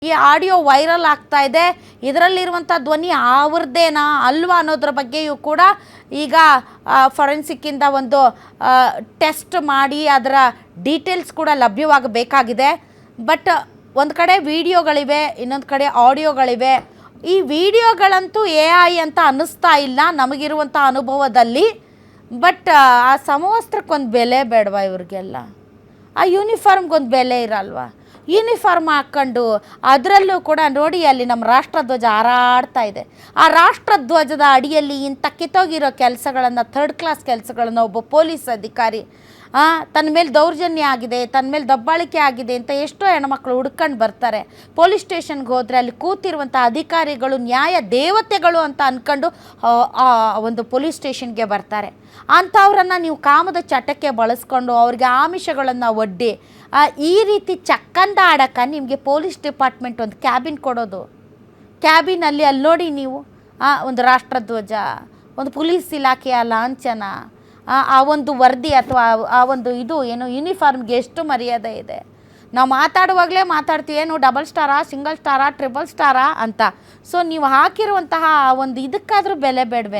ಈ audio viral ಆಗ್ತಾ ಇದೆ. ಇದರಲ್ಲಿರುವಂಥ ಧ್ವನಿ ಅವ್ರದ್ದೇನಾ ಅಲ್ವಾ ಅನ್ನೋದ್ರ ಬಗ್ಗೆಯೂ ಕೂಡ ಈಗ ಫೊರೆನ್ಸಿಕ್ಕಿಂದ ಒಂದು ಟೆಸ್ಟ್ ಮಾಡಿ ಅದರ ಡೀಟೇಲ್ಸ್ ಕೂಡ ಲಭ್ಯವಾಗಬೇಕಾಗಿದೆ. ಬಟ್ ಒಂದು ಕಡೆ ವಿಡಿಯೋಗಳಿವೆ, ಇನ್ನೊಂದು ಕಡೆ ಆಡಿಯೋಗಳಿವೆ. ಈ ವಿಡಿಯೋಗಳಂತೂ AI ಅಂತ ಅನ್ನಿಸ್ತಾ ಇಲ್ಲ ನಮಗಿರುವಂಥ ಅನುಭವದಲ್ಲಿ. ಬಟ್ ಆ ಸಮವಸ್ತ್ರಕ್ಕೊಂದು ಬೆಲೆ ಬೇಡವಾ ಇವ್ರಿಗೆಲ್ಲ? ಆ ಯೂನಿಫಾರ್ಮ್ಗೊಂದು ಬೆಲೆ ಇರಲ್ವಾ? ಯೂನಿಫಾರ್ಮ್ ಹಾಕ್ಕೊಂಡು ಅದರಲ್ಲೂ ಕೂಡ ನೋಡಿ ಅಲ್ಲಿ ನಮ್ಮ ರಾಷ್ಟ್ರಧ್ವಜ ಹಾರಾಡ್ತಾ ಇದೆ. ಆ ರಾಷ್ಟ್ರಧ್ವಜದ ಅಡಿಯಲ್ಲಿ ಇಂಥ ಕಿತ್ತೋಗಿರೋ ಕೆಲಸಗಳನ್ನು, ಥರ್ಡ್ ಕ್ಲಾಸ್ ಕೆಲಸಗಳನ್ನು ಒಬ್ಬ ಪೊಲೀಸ್ ಅಧಿಕಾರಿ ತನ್ನ ಮೇಲೆ ದೌರ್ಜನ್ಯ ಆಗಿದೆ, ತನ್ನ ಮೇಲೆ ದಬ್ಬಾಳಿಕೆ ಆಗಿದೆ ಅಂತ ಎಷ್ಟೋ ಹೆಣ್ಮಕ್ಳು ಹುಡ್ಕೊಂಡು ಬರ್ತಾರೆ. ಪೊಲೀಸ್ ಸ್ಟೇಷನ್ಗೆ ಹೋದರೆ ಅಲ್ಲಿ ಕೂತಿರುವಂಥ ಅಧಿಕಾರಿಗಳು ನ್ಯಾಯ ದೇವತೆಗಳು ಅಂತ ಅಂದ್ಕೊಂಡು ಒಂದು ಪೊಲೀಸ್ ಸ್ಟೇಷನ್ಗೆ ಬರ್ತಾರೆ. ಅಂಥವ್ರನ್ನು ನೀವು ಕಾಮದ ಚಟಕ್ಕೆ ಬಳಸ್ಕೊಂಡು ಅವ್ರಿಗೆ ಆಮಿಷಗಳನ್ನು ಒಡ್ಡಿ ಈ ರೀತಿ ಚಕ್ಕಂದ ಆಡೋಕ್ಕೆ ನಿಮಗೆ ಪೊಲೀಸ್ ಡಿಪಾರ್ಟ್ಮೆಂಟ್ ಒಂದು ಕ್ಯಾಬಿನ್ ಕೊಡೋದು. ಕ್ಯಾಬಿನಲ್ಲಿ ಅಲ್ಲಿ ನೋಡಿ ನೀವು ಒಂದು ರಾಷ್ಟ್ರಧ್ವಜ, ಒಂದು ಪೊಲೀಸ್ ಇಲಾಖೆಯ ಲಾಂಛನ, ಆ ಒಂದು ವರದಿ ಅಥವಾ ಆ ಒಂದು ಇದು ಏನು ಯೂನಿಫಾರ್ಮ್ಗೆ ಎಷ್ಟು ಮರ್ಯಾದೆ ಇದೆ. ನಾವು ಮಾತಾಡುವಾಗಲೇ ಮಾತಾಡ್ತೀವಿ, ಏನು ಡಬಲ್ ಸ್ಟಾರಾ, ಸಿಂಗಲ್ ಸ್ಟಾರಾ, ಟ್ರಿಬಲ್ ಸ್ಟಾರಾ ಅಂತ. ಸೊ ನೀವು ಹಾಕಿರುವಂತಹ ಒಂದು ಇದಕ್ಕಾದರೂ ಬೆಲೆ ಬೇಡವೇನು?